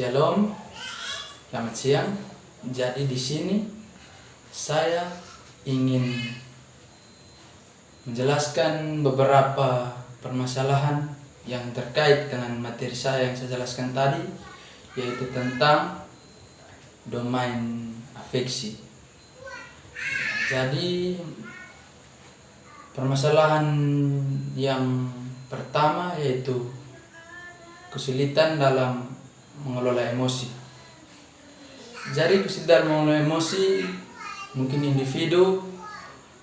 Shalom, selamat siang. Jadi di sini saya ingin menjelaskan beberapa permasalahan yang terkait dengan materi saya yang saya jelaskan tadi, yaitu tentang domain afeksi. Jadi permasalahan yang pertama yaitu kesulitan dalam mengelola emosi. Jadi kesulitan mengelola emosi, mungkin individu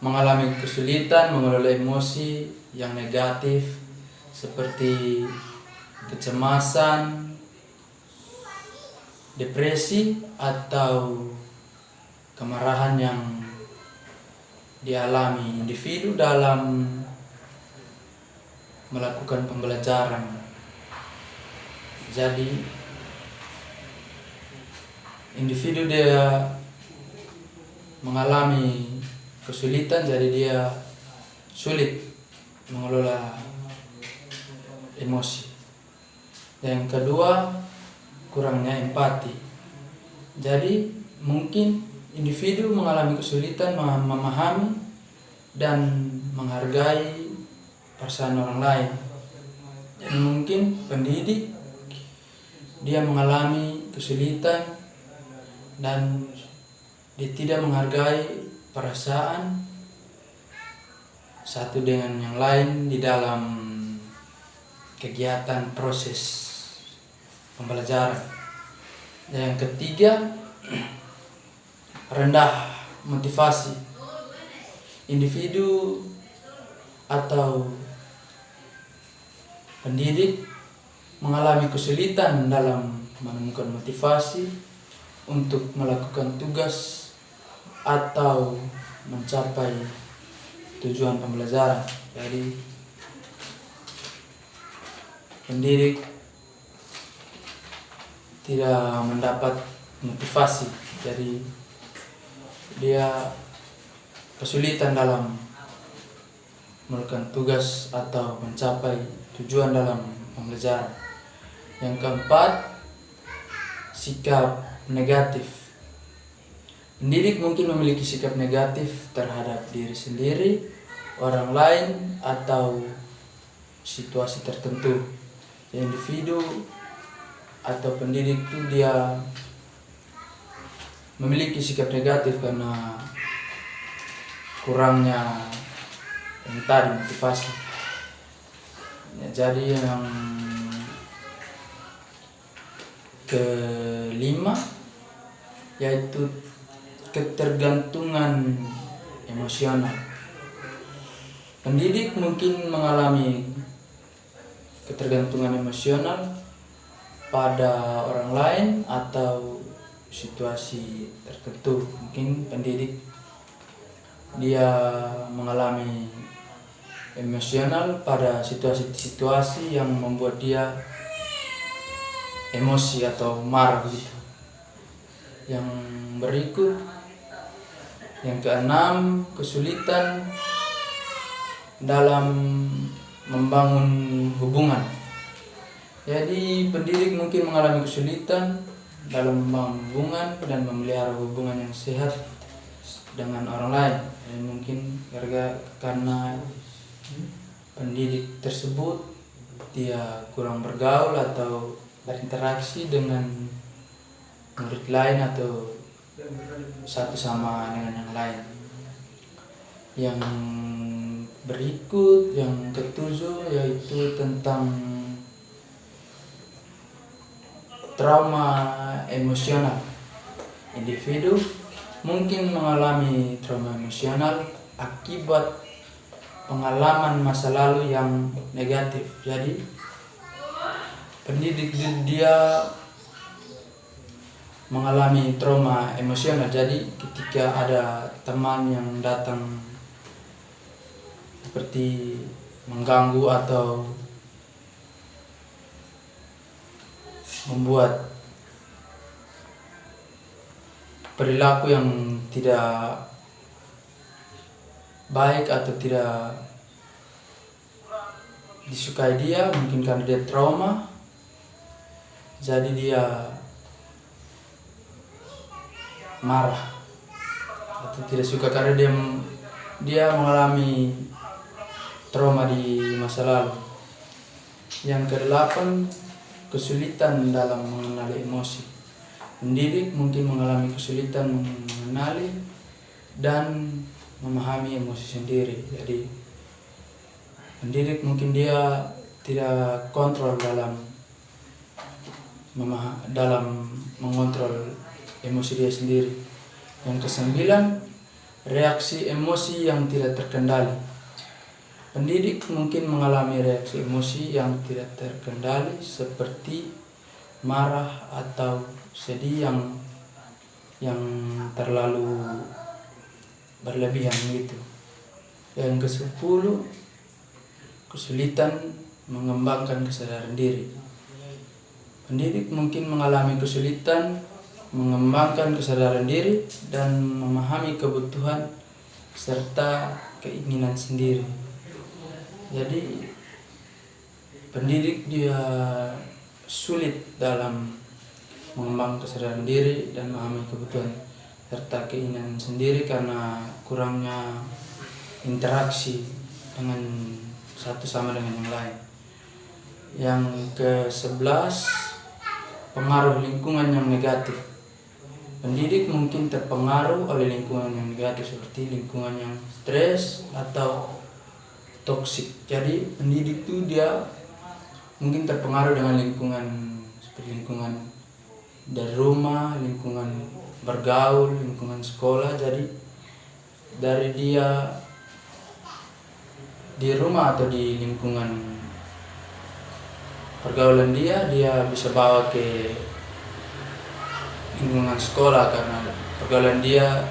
mengalami kesulitan mengelola emosi yang negatif seperti kecemasan, depresi, atau kemarahan yang dialami individu dalam melakukan pembelajaran. Jadi individu dia mengalami kesulitan, jadi dia sulit mengelola emosi. Yang kedua, kurangnya empati. Jadi mungkin individu mengalami kesulitan memahami dan menghargai perasaan orang lain. Dan mungkin pendidik dia mengalami kesulitan dan dia tidak menghargai perasaan satu dengan yang lain di dalam kegiatan proses pembelajaran. Yang ketiga, rendah motivasi. Individu atau pendidik mengalami kesulitan dalam menemukan motivasi untuk melakukan tugas atau mencapai tujuan pembelajaran. Jadi pendidik tidak mendapat motivasi, jadi dia kesulitan dalam melakukan tugas atau mencapai tujuan dalam pembelajaran. Yang keempat, sikap negatif. Pendidik mungkin memiliki sikap negatif terhadap diri sendiri, orang lain, atau situasi tertentu. Individu atau pendidik itu dia memiliki sikap negatif karena kurangnya yang tadi motivasi. Jadi yang kelima yaitu ketergantungan emosional. Pendidik mungkin mengalami ketergantungan emosional pada orang lain atau situasi tertentu. Mungkin pendidik dia mengalami emosional pada situasi-situasi yang membuat dia emosi atau marah gitu. Yang berikut, yang keenam, kesulitan dalam membangun hubungan. Jadi pendidik mungkin mengalami kesulitan dalam membangun hubungan dan memelihara hubungan yang sehat dengan orang lain. Mungkin karena pendidik tersebut dia kurang bergaul atau berinteraksi dengan murid lain atau satu sama dengan yang lain. Yang berikut, yang ketujuh, yaitu tentang trauma emosional. Individu mungkin mengalami trauma emosional akibat pengalaman masa lalu yang negatif. Jadi pendidik dia mengalami trauma emosional. Jadi ketika ada teman yang datang seperti mengganggu atau membuat perilaku yang tidak baik atau tidak disukai dia, mungkin karena dia trauma, jadi dia marah atau tidak suka karena dia mengalami trauma di masa lalu. Yang kedelapan, kesulitan dalam mengenali emosi. Pendidik mungkin mengalami kesulitan mengenali dan memahami emosi sendiri. Jadi pendidik mungkin dia tidak kontrol dalam mengontrol emosi dia sendiri. Yang kesembilan, reaksi emosi yang tidak terkendali. Pendidik mungkin mengalami reaksi emosi yang tidak terkendali seperti marah atau sedih yang terlalu berlebihan gitu. Yang ke-10, kesulitan mengembangkan kesadaran diri. Pendidik mungkin mengalami kesulitan mengembangkan kesadaran diri dan memahami kebutuhan serta keinginan sendiri. Jadi pendidik dia sulit dalam mengembangkan kesadaran diri dan memahami kebutuhan serta keinginan sendiri karena kurangnya interaksi dengan satu sama dengan yang lain. Yang ke-11, pengaruh lingkungan yang negatif. Pendidik mungkin terpengaruh oleh lingkungan yang negatif seperti lingkungan yang stres atau toksik. Jadi pendidik itu dia mungkin terpengaruh dengan lingkungan seperti lingkungan dari rumah, lingkungan bergaul, lingkungan sekolah. Jadi dari dia di rumah atau di lingkungan pergaulan dia bisa bawa ke lingkungan sekolah karena pergaulan dia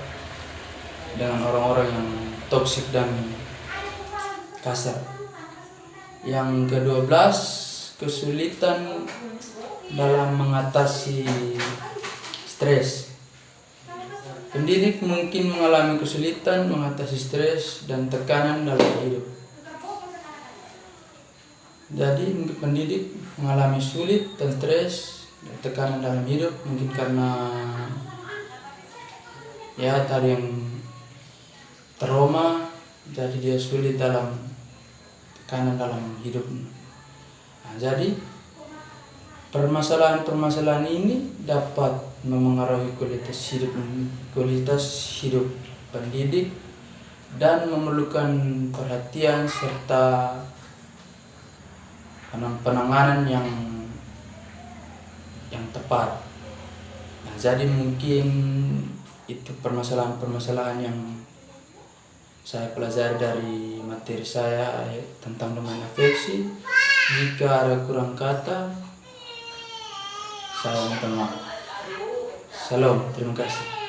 dengan orang-orang yang toksik dan kasar. Yang ke-12, kesulitan dalam mengatasi stres. Pendidik mungkin mengalami kesulitan mengatasi stres dan tekanan dalam hidup. Jadi mungkin pendidik mengalami sulit dan stres dan tekanan dalam hidup mungkin karena tadi yang trauma, jadi dia sulit dalam tekanan dalam hidup. Jadi permasalahan ini dapat memengaruhi kualitas hidup pendidik dan memerlukan perhatian serta penanganan yang tepat. Jadi mungkin itu permasalahan yang saya pelajari dari materi saya tentang domain afeksi. Jika ada kurang kata, saya minta maaf. Salam, terima kasih.